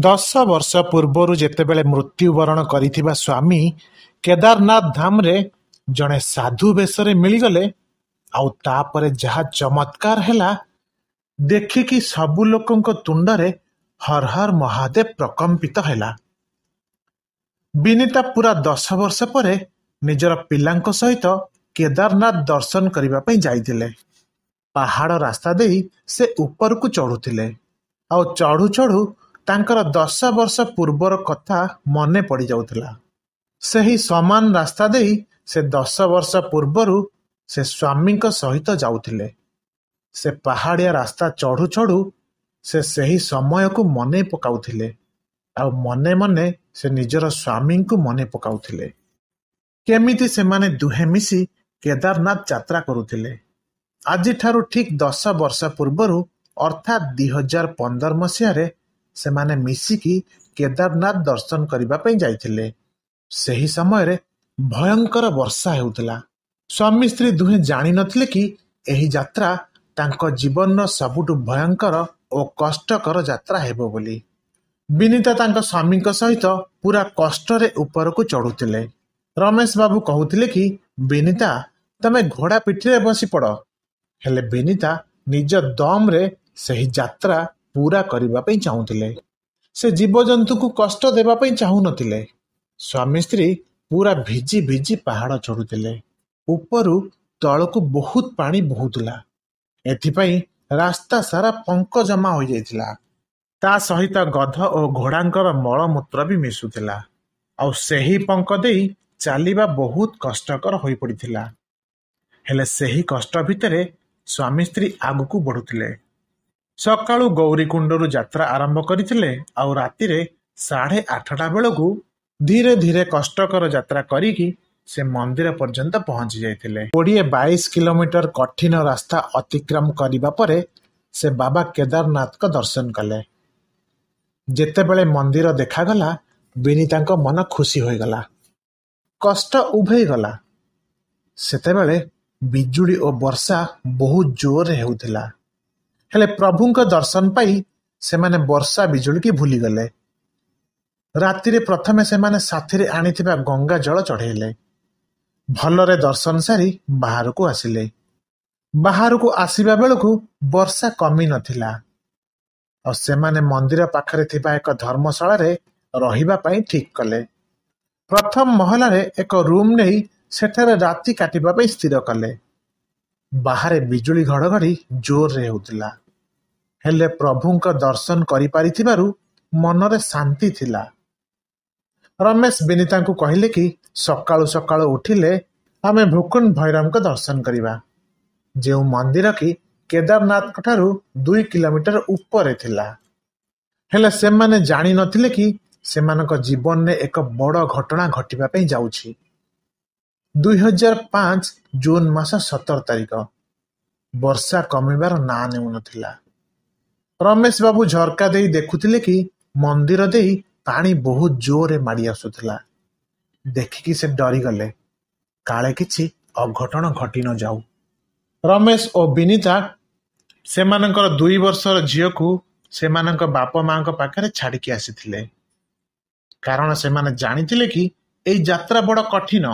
10 ବର୍ଷ ପୂର୍ବରୁ ଯେତେବେଳେ ମୃତ୍ୟୁବରଣ କରିଥିବା ସ୍ୱାମୀ କେଦାରନାଥ ଧାମରେ ଜଣେ ସାଧୁ ବେଶରେ ମିଳିଗଲେ, ଆଉ ତାପରେ ଯାହା ଚମତ୍କାର ହେଲା ଦେଖିକି ସବୁ ଲୋକଙ୍କ ତୁଣ୍ଡରେ ହର ହର ମହାଦେବ ପ୍ରକମ୍ପିତ ହେଲା। ବିନିତା ପୁରା 10 ବର୍ଷ ପରେ ନିଜର ପିଲାଙ୍କ ସହିତ କେଦାରନାଥ ଦର୍ଶନ କରିବା ପାଇଁ ଯାଇଥିଲେ। ପାହାଡ଼ ରାସ୍ତା ଦେଇ ସେ ଉପରକୁ ଚଢ଼ୁଥିଲେ, ଆଉ ଚଢ଼ୁ ଚଢ଼ୁ ତାଙ୍କର 10 ବର୍ଷ ପୂର୍ବର କଥା ମନେ ପଡ଼ିଯାଉଥିଲା। ସେହି ସମାନ ରାସ୍ତା ଦେଇ ସେ 10 ବର୍ଷ ପୂର୍ବରୁ ସେ ସ୍ୱାମୀଙ୍କ ସହିତ ଯାଉଥିଲେ। ସେ ପାହାଡ଼ିଆ ରାସ୍ତା ଚଢ଼ୁ ଚଢ଼ୁ ସେ ସେହି ସମୟକୁ ମନେ ପକାଉଥିଲେ, ଆଉ ମନେ ମନେ ସେ ନିଜର ସ୍ୱାମୀଙ୍କୁ ମନେ ପକାଉଥିଲେ। କେମିତି ସେମାନେ ଦୁହେଁ ମିଶି କେଦାରନାଥ ଯାତ୍ରା କରୁଥିଲେ। ଆଜିଠାରୁ ଠିକ୍ 10 ବର୍ଷ ପୂର୍ବରୁ ଅର୍ଥାତ୍ 2015 ମସିହାରେ ସେମାନେ ମିଶିକି କେଦାରନାଥ ଦର୍ଶନ କରିବା ପାଇଁ ଯାଇଥିଲେ। ସେହି ସମୟରେ ଭୟଙ୍କର ବର୍ଷା ହେଉଥିଲା। ସ୍ୱାମୀ ସ୍ତ୍ରୀ ଦୁହେଁ ଜାଣିନଥିଲେ କି ଏହି ଯାତ୍ରା ତାଙ୍କ ଜୀବନର ସବୁଠୁ ଭୟଙ୍କର ଓ କଷ୍ଟକର ଯାତ୍ରା ହେବ ବୋଲି। ବିନିତା ତାଙ୍କ ସ୍ୱାମୀଙ୍କ ସହିତ ପୁରା କଷ୍ଟରେ ଉପରକୁ ଚଢ଼ୁଥିଲେ। ରମେଶ ବାବୁ କହୁଥିଲେ କି, ବିନିତା ତମେ ଘୋଡ଼ା ପିଠିରେ ବସି ପଡ଼। ହେଲେ ବିନିତା ନିଜ ଦମରେ ସେହି ଯାତ୍ରା ପୁରା କରିବା ପାଇଁ ଚାହୁଁଥିଲେ। ସେ ଜୀବଜନ୍ତୁଙ୍କୁ କଷ୍ଟ ଦେବା ପାଇଁ ଚାହୁଁନଥିଲେ। ସ୍ୱାମୀ ସ୍ତ୍ରୀ ପୁରା ଭିଜି ଭିଜି ପାହାଡ଼ ଚଢ଼ୁଥିଲେ। ଉପରୁ ତଳକୁ ବହୁତ ପାଣି ବହୁଥିଲା। ଏଥିପାଇଁ ରାସ୍ତା ସାରା ପଙ୍କ ଜମା ହୋଇଯାଇଥିଲା। ତା ସହିତ ଗଧ ଓ ଘୋଡ଼ାଙ୍କର ମଳମୂତ୍ର ବି ମିଶୁଥିଲା, ଆଉ ସେହି ପଙ୍କ ଦେଇ ଚାଲିବା ବହୁତ କଷ୍ଟକର ହୋଇପଡ଼ିଥିଲା। ହେଲେ ସେହି କଷ୍ଟ ଭିତରେ ସ୍ୱାମୀ ସ୍ତ୍ରୀ ଆଗକୁ ବଢ଼ୁଥିଲେ। ସକାଳୁ ଗୌରୀକୁଣ୍ଡରୁ ଯାତ୍ରା ଆରମ୍ଭ କରିଥିଲେ, ଆଉ ରାତିରେ 8:30 ବେଳକୁ ଧୀରେ ଧୀରେ କଷ୍ଟକର ଯାତ୍ରା କରିକି ସେ ମନ୍ଦିର ପର୍ଯ୍ୟନ୍ତ ପହଞ୍ଚି ଯାଇଥିଲେ। 20-22 କିଲୋମିଟର କଠିନ ରାସ୍ତା ଅତିକ୍ରମ କରିବା ପରେ ସେ ବାବା କେଦାରନାଥଙ୍କ ଦର୍ଶନ କଲେ। ଯେତେବେଳେ ମନ୍ଦିର ଦେଖାଗଲା, ବିନିତାଙ୍କ ମନ ଖୁସି ହୋଇଗଲା, କଷ୍ଟ ଉଭେଇଗଲା। ସେତେବେଳେ ବିଜୁଳି ଓ ବର୍ଷା ବହୁତ ଜୋରରେ ହେଉଥିଲା। ହେଲେ ପ୍ରଭୁଙ୍କ ଦର୍ଶନ ପାଇଁ ସେମାନେ ବର୍ଷା ବିଜୁଳିକି ଭୁଲିଗଲେ। ରାତିରେ ପ୍ରଥମେ ସେମାନେ ସାଥିରେ ଆଣିଥିବା ଗଙ୍ଗା ଜଳ ଚଢ଼େଇଲେ। ଭଲରେ ଦର୍ଶନ ସାରି ବାହାରକୁ ଆସିଲେ। ବାହାରକୁ ଆସିବା ବେଳକୁ ବର୍ଷା କମି ନଥିଲା, ଆଉ ସେମାନେ ମନ୍ଦିର ପାଖରେ ଥିବା ଏକ ଧର୍ମଶାଳାରେ ରହିବା ପାଇଁ ଠିକ୍ କଲେ। ପ୍ରଥମ ମହଲାରେ ଏକ ରୁମ୍ ନେଇ ସେଠାରେ ରାତି କାଟିବା ପାଇଁ ସ୍ଥିର କଲେ। ବାହାରେ ବିଜୁଳି ଘଡ଼ଘଡ଼ି ଜୋରରେ ହେଉଥିଲା, ହେଲେ ପ୍ରଭୁଙ୍କ ଦର୍ଶନ କରିପାରିଥିବାରୁ ମନରେ ଶାନ୍ତି ଥିଲା। ରମେଶ ବିନିତାଙ୍କୁ କହିଲେ କି, ସକାଳୁ ସକାଳୁ ଉଠିଲେ ଆମେ ଭୂକୁଣ୍ଡ ଭୈରବଙ୍କ ଦର୍ଶନ କରିବା, ଯେଉଁ ମନ୍ଦିର କି କେଦାରନାଥଙ୍କ ଠାରୁ 2 କିଲୋମିଟର ଉପରେ ଥିଲା। ହେଲେ ସେମାନେ ଜାଣିନଥିଲେ କି ସେମାନଙ୍କ ଜୀବନରେ ଏକ ବଡ଼ ଘଟଣା ଘଟିବା ପାଇଁ ଯାଉଛି। 2005 ଜୁନ ମାସ 17 ତାରିଖ। ବର୍ଷା କମିବାର ନାଁ ନେଉନଥିଲା। ରମେଶ ବାବୁ ଝରକା ଦେଇ ଦେଖୁଥିଲେ କି ମନ୍ଦିର ଦେଇ ପାଣି ବହୁତ ଜୋରରେ ମାଡ଼ି ଆସୁଥିଲା। ଦେଖିକି ସେ ଡରିଗଲେ, କାଳେ କିଛି ଅଘଟଣ ଘଟି ନ ଯାଉ। ରମେଶ ଓ ବିନିତା ସେମାନଙ୍କର 2 ବର୍ଷର ଝିଅକୁ ସେମାନଙ୍କ ବାପା ମାଙ୍କ ପାଖରେ ଛାଡ଼ିକି ଆସିଥିଲେ। କାରଣ ସେମାନେ ଜାଣିଥିଲେ କି ଏଇ ଯାତ୍ରା ବଡ଼ କଠିନ,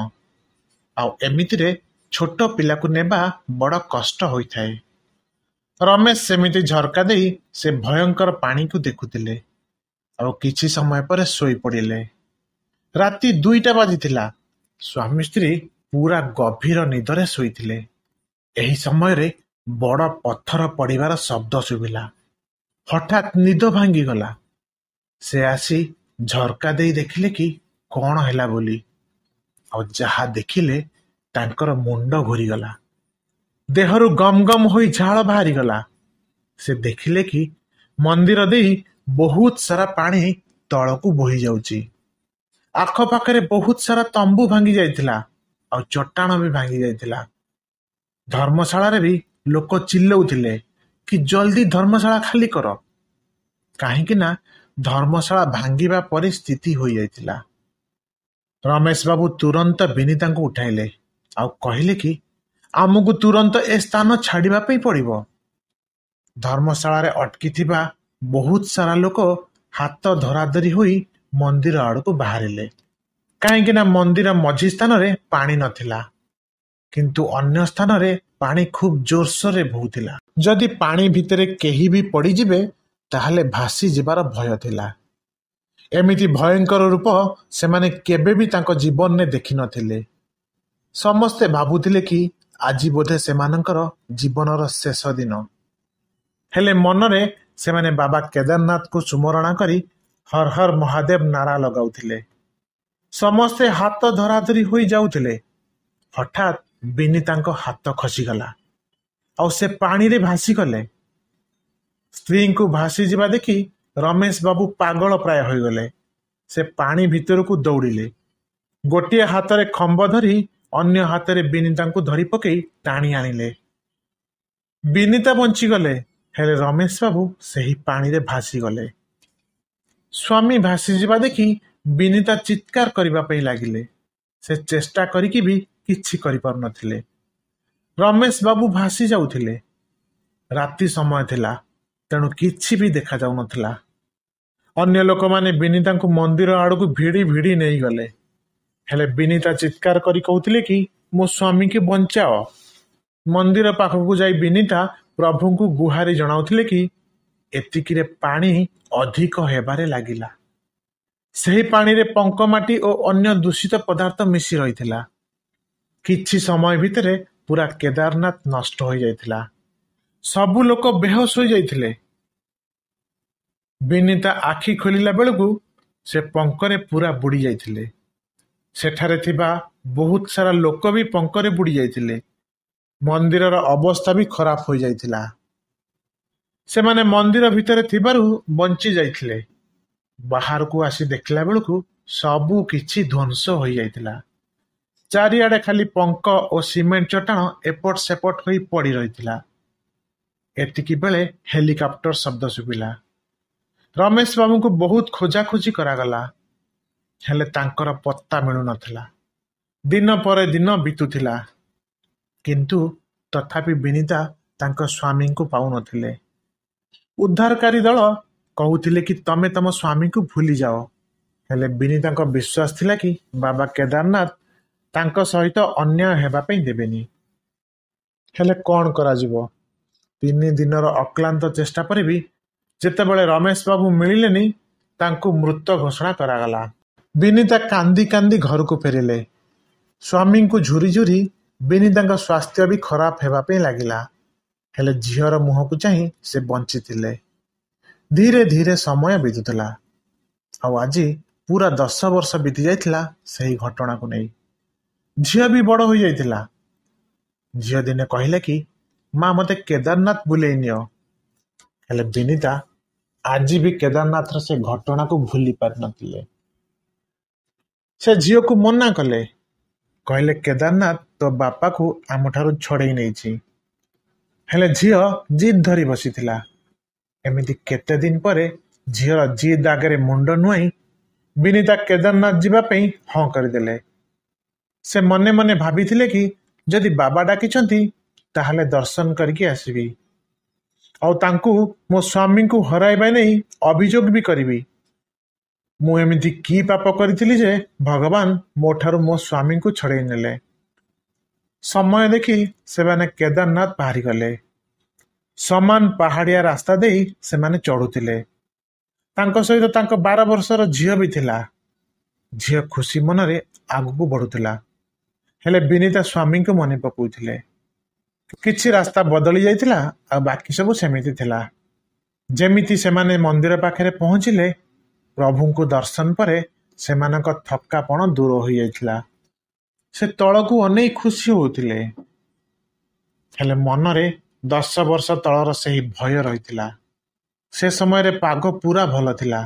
ଆଉ ଏମିତିରେ ଛୋଟ ପିଲାକୁ ନେବା ବଡ଼ କଷ୍ଟ ହୋଇଥାଏ। ରମେଶ ସେମିତି ଝରକା ଦେଇ ସେ ଭୟଙ୍କର ପାଣିକୁ ଦେଖୁଥିଲେ, ଆଉ କିଛି ସମୟ ପରେ ଶୋଇପଡ଼ିଲେ। ରାତି 2ଟା ବାଜିଥିଲା। ସ୍ୱାମୀ ସ୍ତ୍ରୀ ପୁରା ଗଭୀର ନିଦରେ ଶୋଇଥିଲେ। ଏହି ସମୟରେ ବଡ଼ ପଥର ପଡ଼ିବାର ଶବ୍ଦ ଶୁଭିଲା। ହଠାତ୍ ନିଦ ଭାଙ୍ଗିଗଲା। ସେ ଆସି ଝରକା ଦେଇ ଦେଖିଲେ କି କ'ଣ ହେଲା ବୋଲି, ଆଉ ଯାହା ଦେଖିଲେ ତାଙ୍କର ମୁଣ୍ଡ ଘୂରିଗଲା। ଦେହରୁ ଗମ ଗମ ହୋଇ ଝାଳ ବାହାରିଗଲା। ସେ ଦେଖିଲେ କି ମନ୍ଦିର ଦେଇ ବହୁତ ସାରା ପାଣି ତଳକୁ ବୋହି ଯାଉଛି। ଆଖପାଖରେ ବହୁତ ସାରା ତମ୍ବୁ ଭାଙ୍ଗି ଯାଇଥିଲା, ଆଉ ଚଟାଣ ବି ଭାଙ୍ଗି ଯାଇଥିଲା। ଧର୍ମଶାଳାରେ ବି ଲୋକ ଚିଲ୍ଲଉଥିଲେ କି ଜଲ୍ଦି ଧର୍ମଶାଳା ଖାଲି କର, କାହିଁକି ନା ଧର୍ମଶାଳା ଭାଙ୍ଗିବା ପରିସ୍ଥିତି ହୋଇଯାଇଥିଲା। ରମେଶ ବାବୁ ତୁରନ୍ତ ବିନିତାଙ୍କୁ ଉଠାଇଲେ, ଆଉ କହିଲେ କି ଆମକୁ ତୁରନ୍ତ ଏ ସ୍ଥାନ ଛାଡ଼ିବା ପାଇଁ ପଡ଼ିବ। ଧର୍ମଶାଳାରେ ଅଟକିଥିବା ବହୁତ ସାରା ଲୋକ ହାତ ଧରାଧରି ହୋଇ ମନ୍ଦିର ଆଡ଼କୁ ବାହାରିଲେ। କାହିଁକି ନା ମନ୍ଦିର ମଝି ସ୍ଥାନରେ ପାଣି ନଥିଲା, କିନ୍ତୁ ଅନ୍ୟ ସ୍ଥାନରେ ପାଣି ଖୁବ୍ ଜୋରସୋରରେ ବହୁଥିଲା। ଯଦି ପାଣି ଭିତରେ କେହି ବି ପଡ଼ିଯିବେ ତାହେଲେ ଭାସି ଯିବାର ଭୟ ଥିଲା। ଏମିତି ଭୟଙ୍କର ରୂପ ସେମାନେ କେବେ ବି ତାଙ୍କ ଜୀବନରେ ଦେଖିନଥିଲେ। ସମସ୍ତେ ଭାବୁଥିଲେ କି ଆଜି ବୋଧେ ସେମାନଙ୍କର ଜୀବନର ଶେଷ ଦିନ। ହେଲେ ମନରେ ସେମାନେ ବାବା କେଦାରନାଥକୁ ସୁମରଣା କରି ହର ହର ମହାଦେବ ନାରା ଲଗାଉଥିଲେ। ସମସ୍ତେ ହାତ ଧରାଧରି ହୋଇ ଯାଉଥିଲେ। ହଠାତ୍ ବିନିତାଙ୍କ ହାତ ଖସିଗଲା ଆଉ ସେ ପାଣିରେ ଭାସିଗଲେ। ସ୍ତ୍ରୀଙ୍କୁ ଭାସିଯିବା ଦେଖି ରମେଶ ବାବୁ ପାଗଳ ପ୍ରାୟ ହୋଇଗଲେ। ସେ ପାଣି ଭିତରକୁ ଦୌଡ଼ିଲେ। ଗୋଟିଏ ହାତରେ ଖମ୍ବ ଧରି ଅନ୍ୟ ହାତରେ ବିନିତାଙ୍କୁ ଧରି ପକାଇ ଟାଣି ଆଣିଲେ। ବିନିତା ବଞ୍ଚିଗଲେ, ହେଲେ ରମେଶ ବାବୁ ସେହି ପାଣିରେ ଭାସିଗଲେ। ସ୍ୱାମୀ ଭାସିଯିବା ଦେଖି ବିନିତା ଚିତ୍କାର କରିବା ପାଇଁ ଲାଗିଲେ। ସେ ଚେଷ୍ଟା କରିକି ବି କିଛି କରିପାରୁନଥିଲେ। ରମେଶ ବାବୁ ଭାସି ଯାଉଥିଲେ। ରାତି ସମୟ ଥିଲା, ତେଣୁ କିଛି ବି ଦେଖାଯାଉନଥିଲା। ଅନ୍ୟ ଲୋକମାନେ ବିନିତାଙ୍କୁ ମନ୍ଦିର ଆଡ଼କୁ ଭିଡ଼ି ଭିଡ଼ି ନେଇଗଲେ। ହେଲେ ବିନିତା ଚିତ୍କାର କରି କହୁଥିଲେ କି ମୋ ସ୍ୱାମୀକି ବଞ୍ଚାଅ। ମନ୍ଦିର ପାଖକୁ ଯାଇ ବିନିତା ପ୍ରଭୁଙ୍କୁ ଗୁହାରି ଜଣାଉଥିଲେ କି ଏତିକିରେ ପାଣି ଅଧିକ ହେବାରେ ଲାଗିଲା। ସେହି ପାଣିରେ ପଙ୍କମାଟି ଓ ଅନ୍ୟ ଦୂଷିତ ପଦାର୍ଥ ମିଶି ରହିଥିଲା। କିଛି ସମୟ ଭିତରେ ପୁରା କେଦାରନାଥ ନଷ୍ଟ ହୋଇଯାଇଥିଲା। ସବୁ ଲୋକ ବେହୋସ ହୋଇଯାଇଥିଲେ। ବିନିତା ଆଖି ଖୋଲିଲା ବେଳକୁ ସେ ପଙ୍କରେ ପୁରା ବୁଡ଼ି ଯାଇଥିଲେ। ସେଠାରେ ଥିବା ବହୁତ ସାରା ଲୋକ ବି ପଙ୍କରେ ବୁଡ଼ି ଯାଇଥିଲେ। ମନ୍ଦିରର ଅବସ୍ଥା ବି ଖରାପ ହୋଇଯାଇଥିଲା। ସେମାନେ ମନ୍ଦିର ଭିତରେ ଥିବାରୁ ବଞ୍ଚି ଯାଇଥିଲେ। ବାହାରକୁ ଆସି ଦେଖିଲା ବେଳକୁ ସବୁ କିଛି ଧ୍ୱଂସ ହୋଇଯାଇଥିଲା। ଚାରିଆଡ଼େ ଖାଲି ପଙ୍କ ଓ ସିମେଣ୍ଟ ଚଟାଣ ଏପଟ ସେପଟ ହୋଇ ପଡ଼ି ରହିଥିଲା। ଏତିକି ବେଳେ ହେଲିକପ୍ଟର ଶବ୍ଦ ଶୁଭିଲା। ରମେଶ ବାବୁଙ୍କୁ ବହୁତ ଖୋଜାଖୋଜି କରାଗଲା, ହେଲେ ତାଙ୍କର ପତ୍ତା ମିଳୁନଥିଲା। ଦିନ ପରେ ଦିନ ବିତୁଥିଲା, କିନ୍ତୁ ତଥାପି ବିନିତା ତାଙ୍କ ସ୍ୱାମୀଙ୍କୁ ପାଉନଥିଲେ। ଉଦ୍ଧାରକାରୀ ଦଳ କହୁଥିଲେ କି ତମେ ତମ ସ୍ୱାମୀଙ୍କୁ ଭୁଲି ଯାଅ, ହେଲେ ବିନିତାଙ୍କ ବିଶ୍ୱାସ ଥିଲା କି ବାବା କେଦାରନାଥ ତାଙ୍କ ସହିତ ଅନ୍ୟାୟ ହେବା ପାଇଁ ଦେବେନି। ହେଲେ କ'ଣ କରାଯିବ? 3 ଦିନର ଅକ୍ଲାନ୍ତ ଚେଷ୍ଟା ପରେ ବି ଯେତେବେଳେ ରମେଶ ବାବୁ ମିଳିଲେନି, ତାଙ୍କୁ ମୃତ ଘୋଷଣା କରାଗଲା। ବିନିତା କାନ୍ଦି କାନ୍ଦି ଘରକୁ ଫେରିଲେ। ସ୍ୱାମୀଙ୍କୁ ଝୁରି ଝୁରି ବିନିତାଙ୍କ ସ୍ୱାସ୍ଥ୍ୟ ବି ଖରାପ ହେବା ପାଇଁ ଲାଗିଲା। ହେଲେ ଝିଅର ମୁହଁକୁ ଚାହିଁ ସେ ବଞ୍ଚିଥିଲେ। ଧୀରେ ଧୀରେ ସମୟ ବିତୁଥିଲା, ଆଉ ଆଜି ପୁରା 10 ବର୍ଷ ବିତି ଯାଇଥିଲା ସେହି ଘଟଣାକୁ ନେଇ। ଝିଅ ବି ବଡ଼ ହୋଇଯାଇଥିଲା। ଝିଅ ଦିନେ କହିଲେ କି ମା ମୋତେ କେଦାରନାଥ ବୁଲେଇ ନିଅ। ହେଲେ ବିନିତା ଆଜି ବି କେଦାରନାଥର ସେ ଘଟଣାକୁ ଭୁଲି ପାରିନଥିଲେ। ସେ ଝିଅକୁ ମନା କଲେ, କହିଲେ କେଦାରନାଥ ତୋ ବାପାକୁ ଆମଠାରୁ ଛଡ଼େଇ ନେଇଛି। ହେଲେ ଝିଅ ଜିଦ୍ ଧରି ବସିଥିଲା। ଏମିତି କେତେ ଦିନ ପରେ ଝିଅର ଜିଦ୍ ଆଗରେ ମୁଣ୍ଡ ନୁଆଇଁ ବିନିତା କେଦାରନାଥ ଯିବା ପାଇଁ ହଁ କରିଦେଲେ। ସେ ମନେ ମନେ ଭାବିଥିଲେ କି ଯଦି ବାବା ଡାକିଛନ୍ତି ତାହେଲେ ଦର୍ଶନ କରିକି ଆସିବି, ଆଉ ତାଙ୍କୁ ମୋ ସ୍ୱାମୀଙ୍କୁ ହରାଇବା ନେଇ ଅଭିଯୋଗ ବି କରିବି। ମୁଁ ଏମିତି କି ପାପ କରିଥିଲି ଯେ ଭଗବାନ ମୋ ଠାରୁ ମୋ ସ୍ୱାମୀଙ୍କୁ ଛଡ଼େଇ ନେଲେ। ସମୟ ଦେଖି ସେମାନେ କେଦାରନାଥ ବାହାରିଗଲେ। ସମାନ ପାହାଡ଼ିଆ ରାସ୍ତା ଦେଇ ସେମାନେ ଚଢ଼ୁଥିଲେ। ତାଙ୍କ ସହିତ ତାଙ୍କ 12 ବର୍ଷର ଝିଅ ବି ଥିଲା। ଝିଅ ଖୁସି ମନରେ ଆଗକୁ ବଢ଼ୁଥିଲା, ହେଲେ ବିନିତା ସ୍ୱାମୀଙ୍କୁ ମନେ ପକାଉଥିଲେ। କିଛି ରାସ୍ତା ବଦଳି ଯାଇଥିଲା, ଆଉ ବାକି ସବୁ ସେମିତି ଥିଲା। ଯେମିତି ସେମାନେ ମନ୍ଦିର ପାଖରେ ପହଞ୍ଚିଲେ, ପ୍ରଭୁଙ୍କୁ ଦର୍ଶନ ପରେ ସେମାନଙ୍କ ଥକାପଣ ଦୂର ହୋଇଯାଇଥିଲା। ସେ ତଳକୁ ଅନେଇ ଖୁସି ହେଉଥିଲେ, ହେଲେ ମନରେ 10 ବର୍ଷ ତଳର ସେହି ଭୟ ରହିଥିଲା। ସେ ସମୟରେ ପାଗ ପୁରା ଭଲ ଥିଲା,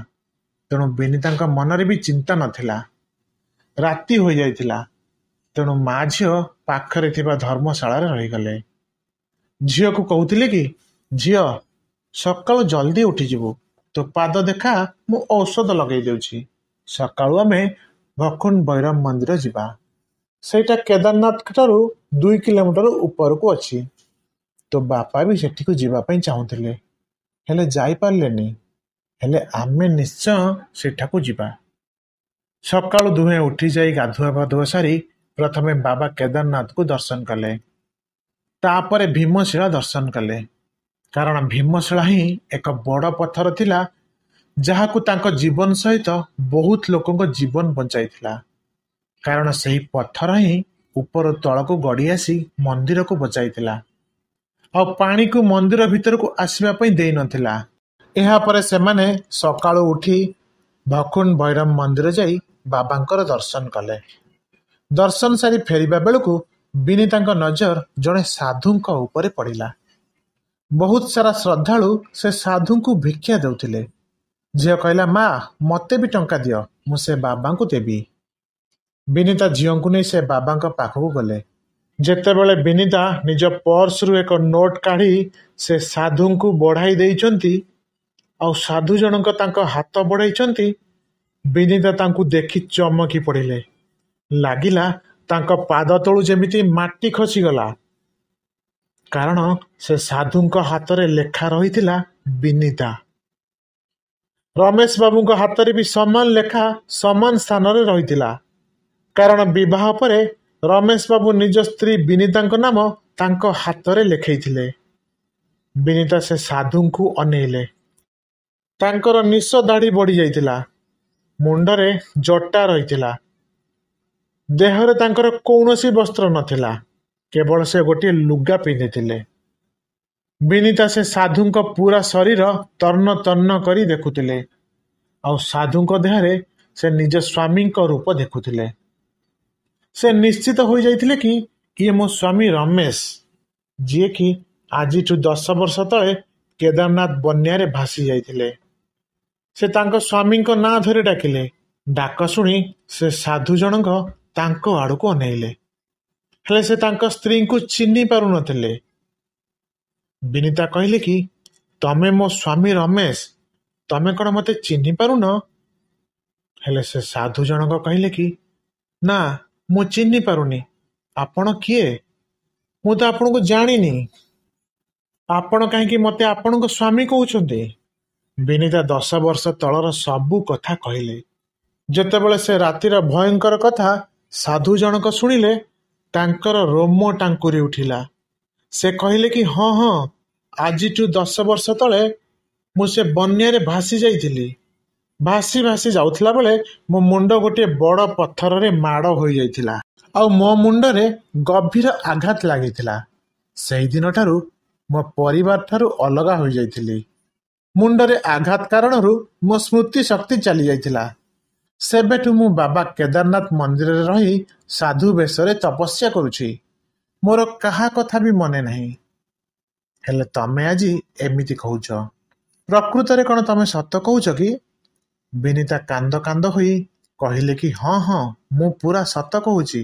ତେଣୁ ବିନିତାଙ୍କ ମନରେ ବି ଚିନ୍ତା ନଥିଲା। ରାତି ହୋଇଯାଇଥିଲା, ତେଣୁ ମା ଝିଅ ପାଖରେ ଥିବା ଧର୍ମଶାଳାରେ ରହିଗଲେ। ଝିଅକୁ କହୁଥିଲେ କି ଝିଅ ସକାଳୁ ଜଲ୍ଦି ଉଠିଯିବୁ, ତୋ ପାଦ ଦେଖା ମୁଁ ଔଷଧ ଲଗେଇ ଦେଉଛି। ସକାଳୁ ଆମେ ଭକୁଣ୍ଡ ବୈରମ ମନ୍ଦିର ଯିବା। ସେଇଟା କେଦାରନାଥ ଠାରୁ 2 କିଲୋମିଟର ଉପରକୁ ଅଛି। ତୋ ବାପା ବି ସେଠିକୁ ଯିବା ପାଇଁ ଚାହୁଁଥିଲେ, ହେଲେ ଯାଇପାରିଲେନି। ହେଲେ ଆମେ ନିଶ୍ଚୟ ସେଠାକୁ ଯିବା। ସକାଳୁ ଦୁହେଁ ଉଠି ଯାଇ ଗାଧୁଆ ପାଧୁଆ ସାରି ପ୍ରଥମେ ବାବା କେଦାରନାଥକୁ ଦର୍ଶନ କଲେ। ତାପରେ ଭୀମଶିଳା ଦର୍ଶନ କଲେ। କାରଣ ଭୀମଶିଳା ହିଁ ଏକ ବଡ଼ ପଥର ଥିଲା, ଯାହାକୁ ତାଙ୍କ ଜୀବନ ସହିତ ବହୁତ ଲୋକଙ୍କ ଜୀବନ ବଞ୍ଚାଇଥିଲା। କାରଣ ସେହି ପଥର ହିଁ ଉପରୁ ତଳକୁ ଗଡ଼ି ଆସି ମନ୍ଦିରକୁ ବଚାଇଥିଲା, ଆଉ ପାଣିକୁ ମନ୍ଦିର ଭିତରକୁ ଆସିବା ପାଇଁ ଦେଇନଥିଲା। ଏହାପରେ ସେମାନେ ସକାଳୁ ଉଠି ଭକୁଣ୍ଡ ଭୈରବ ମନ୍ଦିର ଯାଇ ବାବାଙ୍କର ଦର୍ଶନ କଲେ। ଦର୍ଶନ ସାରି ଫେରିବା ବେଳକୁ ବିନିତାଙ୍କ ନଜର ଜଣେ ସାଧୁଙ୍କ ଉପରେ ପଡ଼ିଲା। ବହୁତ ସାରା ଶ୍ରଦ୍ଧାଳୁ ସେ ସାଧୁଙ୍କୁ ଭିକ୍ଷା ଦେଉଥିଲେ। ଝିଅ କହିଲା, ମା, ମୋତେ ବି ଟଙ୍କା ଦିଅ, ମୁଁ ସେ ବାବାଙ୍କୁ ଦେବି। ବିନିତା ଝିଅଙ୍କୁ ନେଇ ସେ ବାବାଙ୍କ ପାଖକୁ ଗଲେ। ଯେତେବେଳେ ବିନିତା ନିଜ ପର୍ସରୁ ଏକ ନୋଟ୍ କାଢ଼ି ସେ ସାଧୁଙ୍କୁ ବଢ଼ାଇ ଦେଇଛନ୍ତି, ଆଉ ସାଧୁ ଜଣକ ତାଙ୍କ ହାତ ବଢ଼ାଇଛନ୍ତି, ବିନିତା ତାଙ୍କୁ ଦେଖି ଚମକି ପଡ଼ିଲେ। ଲାଗିଲା ତାଙ୍କ ପାଦ ତଳୁ ଯେମିତି ମାଟି ଖସିଗଲା। କାରଣ ସେ ସାଧୁଙ୍କ ହାତରେ ଲେଖା ରହିଥିଲା ବିନିତା। ରମେଶ ବାବୁଙ୍କ ହାତରେ ବି ସମାନ ଲେଖା ସମାନ ସ୍ଥାନରେ ରହିଥିଲା। କାରଣ ବିବାହ ପରେ ରମେଶ ବାବୁ ନିଜ ସ୍ତ୍ରୀ ବିନିତାଙ୍କ ନାମ ତାଙ୍କ ହାତରେ ଲେଖେଇଥିଲେ। ବିନିତା ସେ ସାଧୁଙ୍କୁ ଅନେଇଲେ। ତାଙ୍କର ନିଶ ଦାଢ଼ି ବଢ଼ି ଯାଇଥିଲା, ମୁଣ୍ଡରେ ଜଟା ରହିଥିଲା, ଦେହରେ ତାଙ୍କର କୌଣସି ବସ୍ତ୍ର ନଥିଲା, କେବଳ ସେ ଗୋଟିଏ ଲୁଗା ପିନ୍ଧିଥିଲେ। ବିନିତା ସେ ସାଧୁଙ୍କ ପୁରା ଶରୀର ତନ୍ନ ତନ୍ନ କରି ଦେଖୁଥିଲେ, ଆଉ ସାଧୁଙ୍କ ଦେହରେ ସେ ନିଜ ସ୍ୱାମୀଙ୍କ ରୂପ ଦେଖୁଥିଲେ। ସେ ନିଶ୍ଚିତ ହୋଇଯାଇଥିଲେ କି ଇଏ ମୋ ସ୍ୱାମୀ ରମେଶ, ଯିଏକି ଆଜିଠୁ 10 ବର୍ଷ ତଳେ କେଦାରନାଥ ବନ୍ୟାରେ ଭାସି ଯାଇଥିଲେ। ସେ ତାଙ୍କ ସ୍ୱାମୀଙ୍କ ନାଁ ଧରି ଡାକିଲେ। ଡାକ ଶୁଣି ସେ ସାଧୁ ଜଣକ ତାଙ୍କ ଆଡ଼କୁ ଅନେଇଲେ, ହେଲେ ସେ ତାଙ୍କ ସ୍ତ୍ରୀଙ୍କୁ ଚିହ୍ନି ପାରୁନଥିଲେ। ବିନିତା କହିଲେ କି, ତମେ ମୋ ସ୍ୱାମୀ ରମେଶ, ତମେ କ'ଣ ମୋତେ ଚିହ୍ନି ପାରୁନ? ହେଲେ ସେ ସାଧୁ ଜଣକ କହିଲେ କି, ନା, ମୁଁ ଚିହ୍ନି ପାରୁନି। ଆପଣ କିଏ? ମୁଁ ତ ଆପଣଙ୍କୁ ଜାଣିନି। ଆପଣ କାହିଁକି ମୋତେ ଆପଣଙ୍କ ସ୍ୱାମୀ କହୁଛନ୍ତି? ବିନିତା 10 ବର୍ଷ ତଳର ସବୁ କଥା କହିଲେ। ଯେତେବେଳେ ସେ ରାତିର ଭୟଙ୍କର କଥା ସାଧୁ ଜଣକ ଶୁଣିଲେ, ତାଙ୍କର ରୋମ ଟାଙ୍କୁରି ଉଠିଲା। ସେ କହିଲେ କି, ହଁ ହଁ, ଆଜିଠୁ 10 ବର୍ଷ ତଳେ ମୁଁ ସେ ବନ୍ୟାରେ ଭାସି ଯାଇଥିଲି। ଭାସି ଭାସି ଯାଉଥିଲା ବେଳେ ମୋ ମୁଣ୍ଡ ଗୋଟିଏ ବଡ଼ ପଥରରେ ମାଡ଼ ହୋଇଯାଇଥିଲା, ଆଉ ମୋ ମୁଣ୍ଡରେ ଗଭୀର ଆଘାତ ଲାଗିଥିଲା। ସେହିଦିନଠାରୁ ମୋ ପରିବାର ଠାରୁ ଅଲଗା ହୋଇଯାଇଥିଲି। ମୁଣ୍ଡରେ ଆଘାତ କାରଣରୁ ମୋ ସ୍ମୃତି ଶକ୍ତି ଚାଲି ଯାଇଥିଲା। ସେବେଠୁ ମୁଁ ବାବା କେଦାରନାଥ ମନ୍ଦିରରେ ରହି ସାଧୁ ବେଶରେ ତପସ୍ୟା କରୁଛି। ମୋର କାହା କଥା ବି ମନେ ନାହିଁ। ହେଲେ ତମେ ଆଜି ଏମିତି କହୁଛ, ପ୍ରକୃତରେ କ'ଣ ତମେ ସତ କହୁଛ କି? ବିନିତା କାନ୍ଦ କାନ୍ଦ ହୋଇ କହିଲେ କି, ହଁ ହଁ, ମୁଁ ପୁରା ସତ କହୁଛି।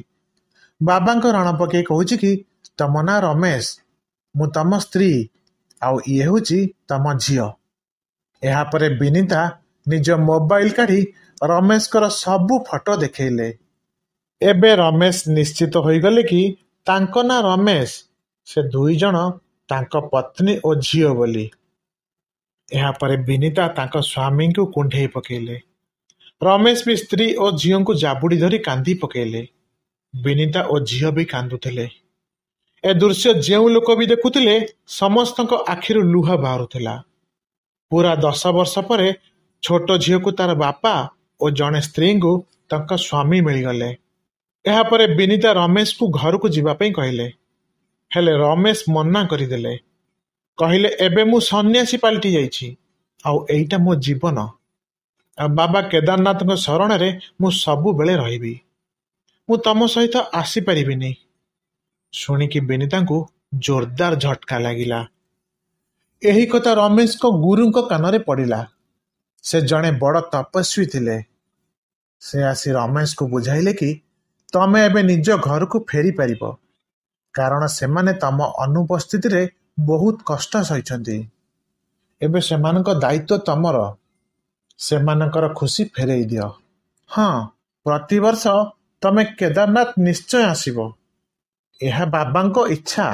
ବାବାଙ୍କ ରାଣ ପକେଇ କହୁଛି କି, ତମ ନାଁ ରମେଶ, ମୁଁ ତମ ସ୍ତ୍ରୀ, ଆଉ ଇଏ ହେଉଛି ତମ ଝିଅ। ଏହାପରେ ବିନିତା ନିଜ ମୋବାଇଲ କାଢ଼ି ରମେଶଙ୍କର ସବୁ ଫଟୋ ଦେଖେଇଲେ। ଏବେ ରମେଶ ନିଶ୍ଚିତ ହୋଇଗଲେ କି ତାଙ୍କ ନାଁ ରମେଶ, ସେ 2 ଜଣ ତାଙ୍କ ପତ୍ନୀ ଓ ଝିଅ ବୋଲି। ଏହାପରେ ବିନିତା ତାଙ୍କ ସ୍ୱାମୀଙ୍କୁ କୁଣ୍ଢେଇ ପକେଇଲେ। ରମେଶ ବି ସ୍ତ୍ରୀ ଓ ଝିଅଙ୍କୁ ଜାବୁଡ଼ି ଧରି କାନ୍ଦି ପକେଇଲେ। ବିନିତା ଓ ଝିଅ ବି କାନ୍ଦୁଥିଲେ। ଏ ଦୃଶ୍ୟ ଯେଉଁ ଲୋକ ବି ଦେଖୁଥିଲେ, ସମସ୍ତଙ୍କ ଆଖିରୁ ଲୁହ ବାହାରୁଥିଲା। ପୁରା 10 ବର୍ଷ ପରେ ଛୋଟ ଝିଅକୁ ତାର ବାପା ଓ ଜଣେ ସ୍ତ୍ରୀଙ୍କୁ ତାଙ୍କ ସ୍ୱାମୀ ମିଳିଗଲେ। ଏହାପରେ ବିନିତା ରମେଶକୁ ଘରକୁ ଯିବା ପାଇଁ କହିଲେ। ହେଲେ ରମେଶ ମନା କରିଦେଲେ। କହିଲେ, ଏବେ ମୁଁ ସନ୍ନ୍ୟାସୀ ପାଲଟି ଯାଇଛି, ଆଉ ଏଇଟା ମୋ ଜୀବନ, ଆଉ ବାବା କେଦାରନାଥଙ୍କ ଶରଣରେ ମୁଁ ସବୁବେଳେ ରହିବି। ମୁଁ ତମ ସହିତ ଆସିପାରିବିନି। ଶୁଣିକି ବିନିତାଙ୍କୁ ଜୋରଦାର ଝଟକା ଲାଗିଲା। ଏହି କଥା ରମେଶଙ୍କ ଗୁରୁଙ୍କ କାନରେ ପଡ଼ିଲା। ସେ ଜଣେ ବଡ଼ ତପସ୍ୱୀ ଥିଲେ। ସେ ଆସି ରମେଶକୁ ବୁଝାଇଲେ କି, ତମେ ଏବେ ନିଜ ଘରକୁ ଫେରିପାରିବ, କାରଣ ସେମାନେ ତମ ଅନୁପସ୍ଥିତିରେ ବହୁତ କଷ୍ଟ ସହିଛନ୍ତି। ଏବେ ସେମାନଙ୍କ ଦାୟିତ୍ୱ ତମର। ସେମାନଙ୍କର ଖୁସି ଫେରେଇ ଦିଅ। ହଁ, ପ୍ରତିବର୍ଷ ତମେ କେଦାରନାଥ ନିଶ୍ଚୟ ଆସିବ। ଏହା ବାବାଙ୍କ ଇଚ୍ଛା।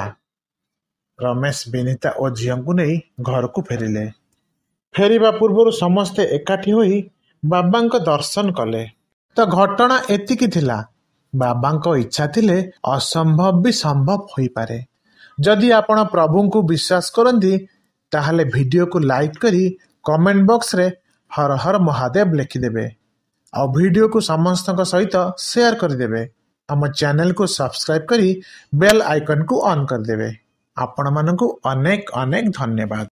ରମେଶ ବିନିତା ଓ ଝିଅଙ୍କୁ ନେଇ ଘରକୁ ଫେରିଲେ। ଫେରିବା ପୂର୍ବରୁ ସମସ୍ତେ ଏକାଠି ହୋଇ ବାବାଙ୍କ ଦର୍ଶନ କଲେ। ତ ଘଟଣା ଏତିକି ଥିଲା। ବାବାଙ୍କ ଇଚ୍ଛା ଥିଲେ ଅସମ୍ଭବ ବି ସମ୍ଭବ ହୋଇପାରେ। ଯଦି ଆପଣ ପ୍ରଭୁଙ୍କୁ ବିଶ୍ୱାସ କରନ୍ତି ତାହେଲେ ଭିଡ଼ିଓକୁ ଲାଇକ୍ କରି କମେଣ୍ଟ ବକ୍ସରେ ହର ହର ମହାଦେବ ଲେଖିଦେବେ। ଆଉ ଭିଡ଼ିଓକୁ ସମସ୍ତଙ୍କ ସହିତ ସେୟାର କରିଦେବେ। ଆମ ଚ୍ୟାନେଲକୁ ସବସ୍କ୍ରାଇବ୍ କରି ବେଲ୍ ଆଇକନ୍କୁ ଅନ୍ କରିଦେବେ। ଆପଣମାନଙ୍କୁ ଅନେକ ଅନେକ ଧନ୍ୟବାଦ।